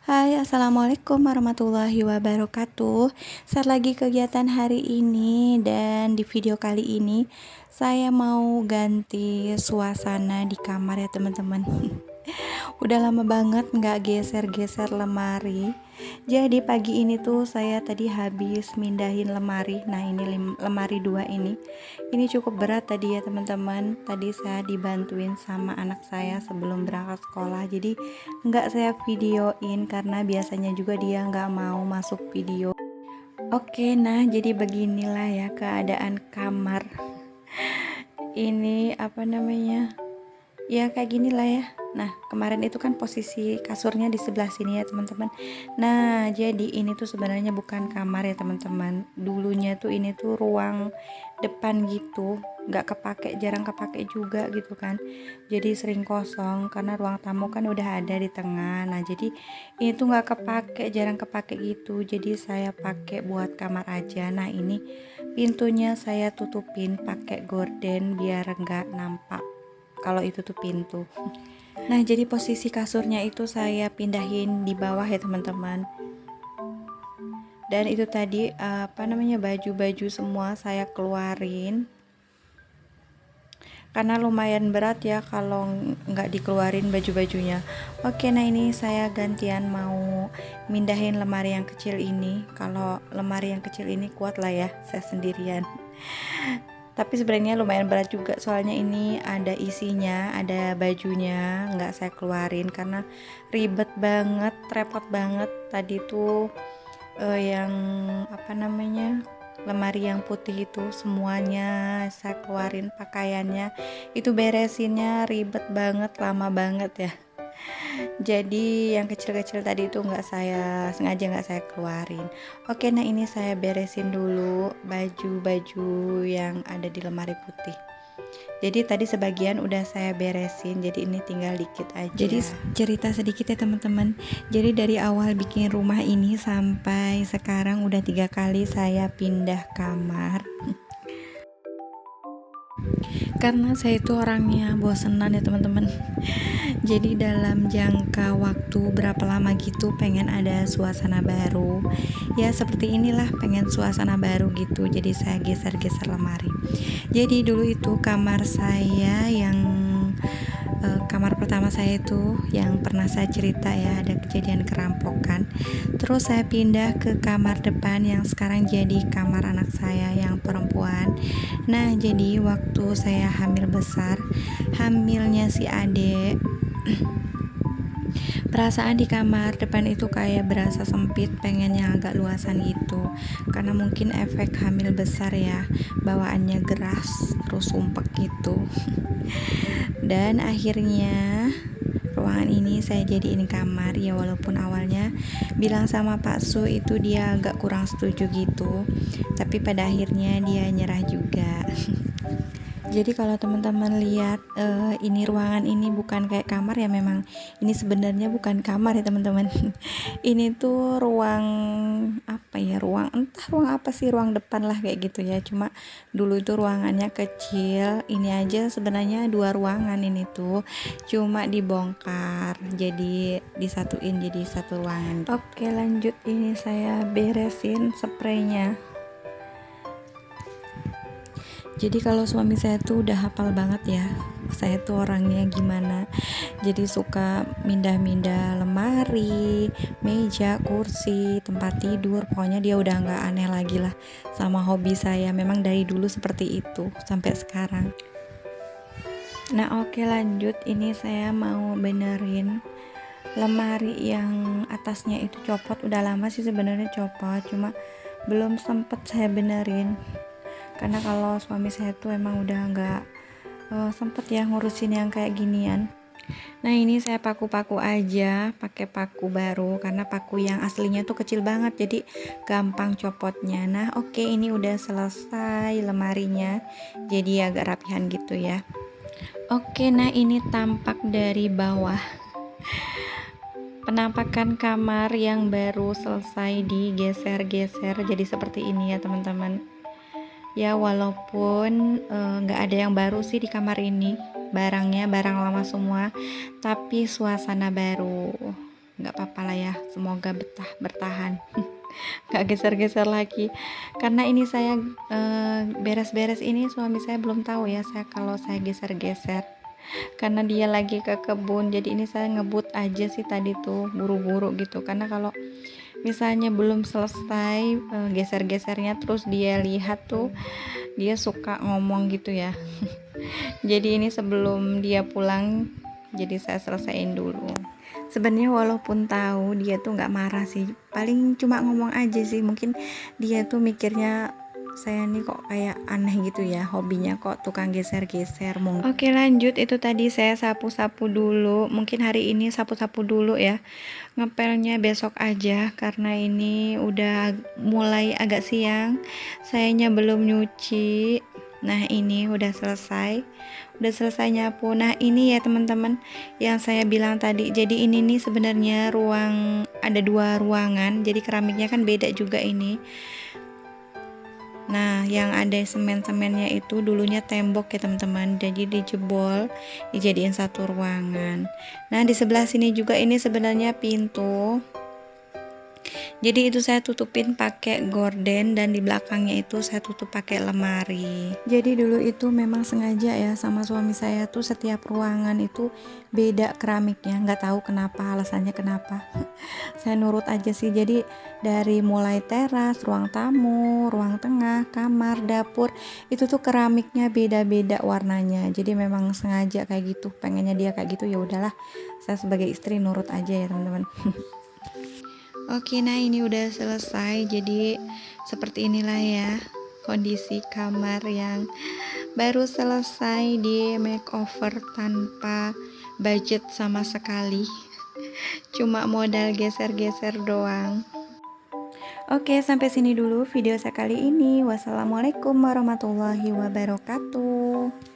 Hai, assalamualaikum warahmatullahi wabarakatuh. Start lagi kegiatan hari ini, dan di video kali ini saya mau ganti suasana di kamar ya teman-teman. Udah lama banget nggak geser-geser lemari. Jadi pagi ini tuh saya tadi habis mindahin lemari. Nah, ini lemari 2 ini. Ini cukup berat tadi ya teman-teman. Tadi saya dibantuin sama anak saya sebelum berangkat sekolah. Jadi nggak saya videoin karena biasanya juga dia nggak mau masuk video. Oke, nah jadi beginilah ya keadaan kamar. Ini apa namanya? Ya kayak gini lah ya. Nah, kemarin itu kan posisi kasurnya di sebelah sini ya teman-teman. Nah, jadi ini tuh sebenarnya bukan kamar ya teman-teman. Dulunya tuh ini tuh ruang depan gitu, nggak kepake, jarang kepake juga gitu kan. Jadi sering kosong karena ruang tamu kan udah ada di tengah. Nah, jadi ini tuh nggak kepake, jarang kepake gitu. Jadi saya pakai buat kamar aja. Nah, ini pintunya saya tutupin pakai gorden biar nggak nampak kalau itu tuh pintu. Nah, jadi posisi kasurnya itu saya pindahin di bawah ya teman-teman. Dan itu tadi baju-baju semua saya keluarin karena lumayan berat ya kalau nggak dikeluarin baju-bajunya. Oke, nah ini saya gantian mau mindahin lemari yang kecil ini. Kalau lemari yang kecil ini kuat lah ya, saya sendirian. Tapi sebenarnya lumayan berat juga, soalnya ini ada isinya, ada bajunya, nggak saya keluarin karena ribet banget, repot banget. Tadi tuh yang lemari yang putih itu semuanya saya keluarin, pakaiannya itu beresinnya ribet banget, lama banget ya. Jadi yang kecil-kecil tadi itu nggak saya keluarin. Oke, nah ini saya beresin dulu baju-baju yang ada di lemari putih. Jadi tadi sebagian udah saya beresin, jadi ini tinggal dikit aja. Jadi cerita sedikit ya teman-teman. Jadi dari awal bikin rumah ini sampai sekarang udah 3 kali saya pindah kamar. Karena saya itu orangnya bosenan ya teman-teman. Jadi dalam jangka waktu berapa lama gitu pengen ada suasana baru. Ya seperti inilah, pengen suasana baru gitu. Jadi saya geser-geser lemari. Jadi dulu itu kamar saya yang kamar pertama saya itu yang pernah saya cerita ya, ada kejadian kerampokan. Terus saya pindah ke kamar depan yang sekarang jadi kamar anak saya yang perempuan. Nah, jadi waktu saya hamil besar, hamilnya si adek, perasaan di kamar depan itu kayak berasa sempit, pengennya agak luasan gitu. Karena mungkin efek hamil besar ya, bawaannya geras terus sumpek gitu. Dan akhirnya ruangan ini saya jadiin kamar ya, walaupun awalnya bilang sama Pak Su itu dia agak kurang setuju gitu, tapi pada akhirnya dia nyerah juga. Jadi kalau teman-teman lihat ini ruangan ini bukan kayak kamar ya, memang ini sebenarnya bukan kamar ya teman-teman. Ini tuh ruang apa ya, ruang apa sih, ruang depan lah kayak gitu ya. Cuma dulu itu ruangannya kecil. Ini aja sebenarnya 2 ruangan, ini tuh cuma dibongkar jadi disatuin jadi 1 ruangan. Oke, lanjut, ini saya beresin spraynya. Jadi kalau suami saya tuh udah hafal banget ya, saya tuh orangnya gimana. Jadi suka mindah-mindah lemari, meja, kursi, tempat tidur. Pokoknya dia udah nggak aneh lagi lah sama hobi saya. Memang dari dulu seperti itu sampai sekarang. Nah oke, lanjut, ini saya mau benerin lemari yang atasnya itu copot. Udah lama sih sebenarnya copot, cuma belum sempet saya benerin. Karena kalau suami saya tuh emang udah nggak sempet ya ngurusin yang kayak ginian. Nah ini saya paku-paku aja, pakai paku baru karena paku yang aslinya tuh kecil banget, jadi gampang copotnya. Nah oke, ini udah selesai lemarinya, jadi agak rapihan gitu ya. Oke, nah ini tampak dari bawah. Penampakan kamar yang baru selesai digeser-geser jadi seperti ini ya teman-teman. Ya walaupun nggak ada yang baru sih di kamar ini, barangnya barang lama semua, tapi suasana baru, nggak apa-apa lah ya, semoga semoga bertahan. Gak geser-geser lagi, karena ini saya beres-beres ini suami saya belum tahu ya kalau saya geser-geser, karena dia lagi ke kebun. Jadi ini saya ngebut aja sih tadi tuh buru-buru gitu, karena kalau misalnya belum selesai geser-gesernya terus dia lihat tuh, dia suka ngomong gitu ya. Jadi ini sebelum dia pulang, jadi saya selesaiin dulu. Sebenarnya walaupun tahu dia tuh nggak marah sih, paling cuma ngomong aja sih. Mungkin dia tuh mikirnya saya nih kok kayak aneh gitu ya, hobinya kok tukang geser-geser. Oke lanjut, itu tadi saya sapu-sapu dulu. Mungkin hari ini sapu-sapu dulu ya, ngepelnya besok aja karena ini udah mulai agak siang, sayanya belum nyuci. Nah ini udah selesai nyapu. Nah ini ya teman-teman yang saya bilang tadi, jadi ini nih sebenarnya ada 2 ruangan, jadi keramiknya kan beda juga ini. Nah yang ada semen-semennya itu dulunya tembok ya teman-teman, jadi dijebol dijadiin satu ruangan. Nah di sebelah sini juga ini sebenarnya pintu, jadi itu saya tutupin pakai gorden, dan di belakangnya itu saya tutup pakai lemari. Jadi dulu itu memang sengaja ya sama suami saya tuh setiap ruangan itu beda keramiknya, nggak tahu kenapa, alasannya kenapa. Saya nurut aja sih. Jadi dari mulai teras, ruang tamu, ruang tengah, kamar, dapur, itu tuh keramiknya beda-beda warnanya. Jadi memang sengaja kayak gitu, pengennya dia kayak gitu, ya udahlah. Saya sebagai istri nurut aja ya teman-teman. Oke, nah ini udah selesai. Jadi seperti inilah ya kondisi kamar yang baru selesai di makeover tanpa budget sama sekali. Cuma modal geser-geser doang. Oke, sampai sini dulu video saya kali ini. Wassalamualaikum warahmatullahi wabarakatuh.